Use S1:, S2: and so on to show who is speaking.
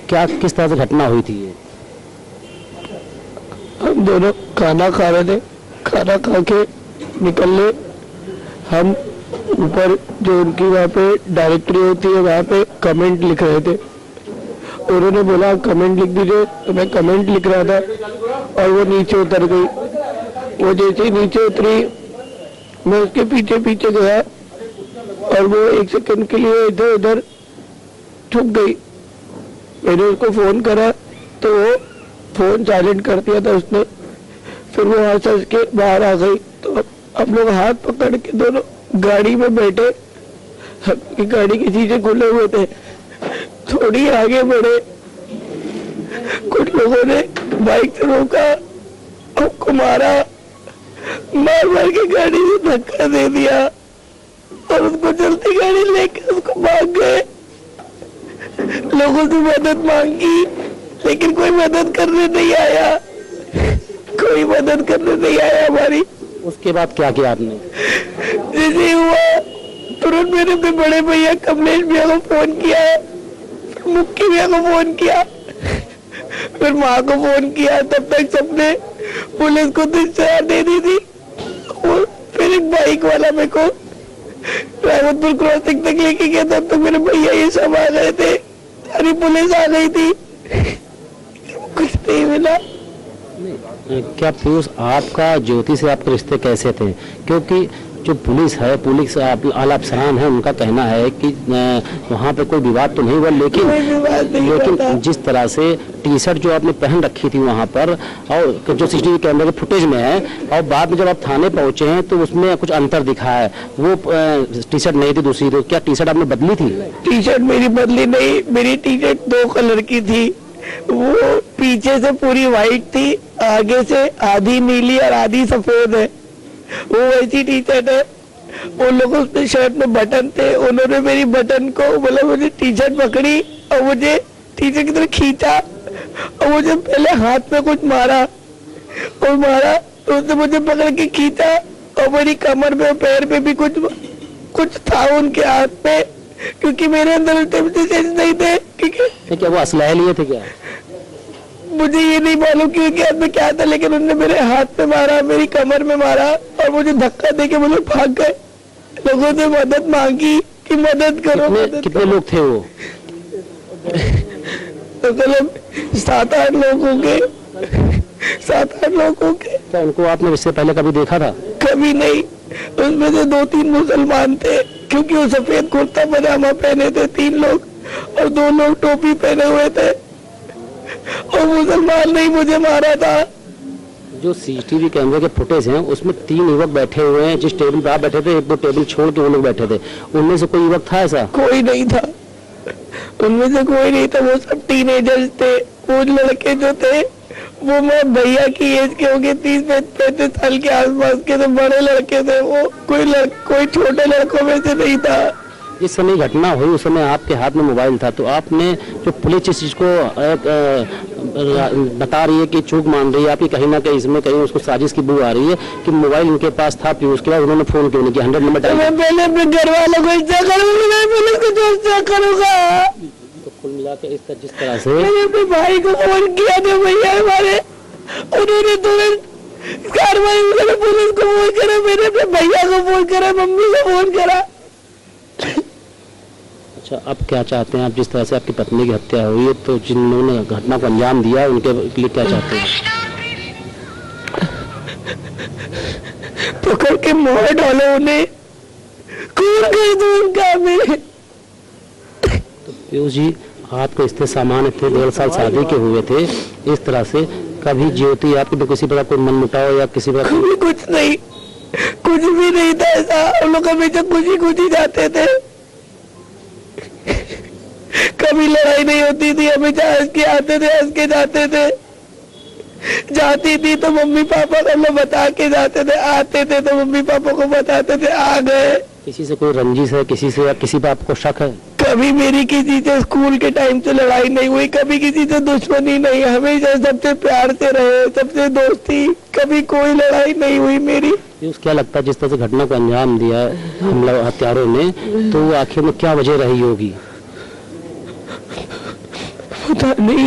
S1: क्या किस तरह से घटना हुई थी ये?
S2: हम दोनों खाना खा रहे थे, खाना खा के निकलने हम ऊपर जो उनकी वहाँ पे डायरेक्टरी होती है वहाँ पे कमेंट लिख रहे थे। उन्होंने बोला कमेंट लिख दीजिए, तो मैं कमेंट लिख रहा था और वो नीचे उतर गई। वो जैसे ही नीचे उतरी मैं उसके पीछे पीछे गया और वो 1 सेकंड के लिए इधर उधर छुप गई। मैंने उसको फोन करा तो वो फोन साइलेंट कर दिया था उसने। फिर वो हंस हंस के बाहर आ गई। तो हम लोग हाथ पकड़ के दोनों गाड़ी में बैठे, सबकी गाड़ी के शीशे खुले हुए थे। थोड़ी आगे बढ़े, कुछ लोगों ने बाइक से रोका, हमको मारा, मार मार के गाड़ी से धक्का दे दिया और उसको जल्दी गाड़ी लेकर उसको भाग गए। लोगों से मदद मांगी लेकिन कोई मदद करने नहीं आया, कोई मदद करने नहीं आया हमारी।
S1: उसके बाद क्या किया आपने?
S2: जैसे हुआ तुरंत मैंने अपने बड़े भैया कमलेश भैया को फोन किया, फिर मुक्की भैया को फोन किया, फिर माँ को फोन किया। तब तक सबने पुलिस को दिशा दे दी थी। और फिर एक बाइक वाला मेरे को रावतपुर क्रॉसिंग तक लेके गया। तब तक मेरे भैया ये सब आ गए थे, सारी पुलिस आ गई थी, कुछ नहीं मिला।
S1: क्या पीयूष, आपका ज्योति से आपके रिश्ते कैसे थे? क्योंकि जो पुलिस है, पुलिस आला अफसरान है, उनका कहना है कि वहाँ पे कोई विवाद तो नहीं हुआ, लेकिन जिस तरह से टी शर्ट जो आपने पहन रखी थी वहाँ पर और जो सीसीटीवी कैमरे के फुटेज में है और बाद में जब आप थाने पहुँचे हैं तो उसमें कुछ अंतर दिखा है। वो टी शर्ट नहीं थी दूसरी, तो क्या टी शर्ट आपने बदली थी?
S2: टी शर्ट मेरी बदली नहीं, मेरी टी शर्ट 2 कलर की थी। वो पीछे से पूरी व्हाइट थी, आगे से आधी नीली और आधी सफेद है। वो वैसी टी शर्ट है। उन लोगों के शर्ट में बटन थे, उन्होंने मेरी बटन को मतलब मुझे टी शर्ट पकड़ी और मुझे टी शर्ट की तरफ खींचा और मुझे पहले हाथ में कुछ मारा तो उसने मुझे पकड़ के खींचा और मेरी कमर पे और पैर पे भी कुछ था उनके हाथ में, क्योंकि मेरे अंदर सेंस नहीं थे। क्योंकि
S1: क्या वो असलहा लिए थे क्या?
S2: मुझे ये नहीं मालूम कि उनके हाथ में क्या था, लेकिन उन्होंने मेरे हाथ में मारा, मेरी कमर में मारा और मुझे धक्का देके वो लोग भाग गए। लोगों से मदद मांगी कि मदद करो।
S1: कितने लोग थे वो?
S2: तो मतलब 7-8 लोगों के।
S1: क्या उनको आपने इससे पहले कभी देखा था?
S2: कभी नहीं। उसमें से 2-3 मुसलमान थे, क्योंकि वो सफेद कुर्ता पजामा पहने थे 3 लोग और 2 लोग टोपी पहने हुए थे और मुसलमान नहीं मुझे मारा था।
S1: जो सीसीटीवी कैमरे के फुटेज हैं उसमें 3 युवक बैठे हुए हैं। जिस टेबल पर आप बैठे थे, 1-2 टेबल छोड़ के वो लोग बैठे थे, उनमें से कोई युवक था ऐसा?
S2: कोई नहीं था, उनमें से कोई नहीं था। वो सब टीनेजर्स थे। वो लड़के जो थे वो मैं भैया की एज के होंगे, 30-35 साल के आसपास के थे, बड़े लड़के थे। वो कोई छोटे लड़कों में से नहीं था।
S1: जिस समय घटना हुई उस समय आपके हाथ में मोबाइल था, तो आपने जो पुलिस इस चीज को बता रही है कि चूक मान रही है आपकी, कहीं ना कहीं इसमें कहीं उसको साजिश की बू आ रही है कि मोबाइल उनके पास था, फिर उसके बाद उन्होंने फोन क्यों नहीं किया? 100 नंबर
S2: मैं पहले अपने घर वालों को इच्छा करूंगा।
S1: तो कुल मिला के जिस तरह से
S2: मैंने अपने भाई को फोन किया था, भैया हमारे, उन्होंने तुरंत कार्रवाई मैंने पुलिस को फोन करा, मैंने अपने भैया को फोन करा, मम्मी को फोन करा।
S1: अच्छा, अब क्या चाहते हैं आप? जिस तरह से आपकी पत्नी की हत्या हुई है, तो जिन्होंने घटना को अंजाम दिया उनके लिए क्या चाहते हैं?
S2: पकड़ के मार डालो उन्हें, खून कर दो उनका।
S1: तो पीयूष जी, आपके रिश्ते सामान्य थे, 1.5 साल शादी के हुए थे, इस तरह से कभी ज्योति आपके किसी प्रकार कोई मन मुटाव या किसी प्रकार?
S2: कभी कुछ नहीं, कुछ भी नहीं था ऐसा। हम लोग हमेशा खुशी जाते थे, कभी लड़ाई नहीं होती थी, हमेशा हंस के आते थे, हंस के जाते थे। जाती थी तो मम्मी पापा को हम लोग बता के जाते थे, आते थे तो मम्मी पापा को बताते थे, आ गए।
S1: किसी से कोई रंजिश है किसी से, या किसी पे आपको शक है?
S2: कभी मेरी किसी से स्कूल के टाइम से लड़ाई नहीं हुई, कभी किसी से दुश्मनी नहीं, हमेशा सबसे प्यार से रहे, सबसे दोस्ती, कभी कोई लड़ाई नहीं हुई मेरी।
S1: क्या लगता है जिस तरह से घटना को अंजाम दिया हमला हत्यारों ने, तो आखिर में क्या वजह रही होगी?
S2: पता नहीं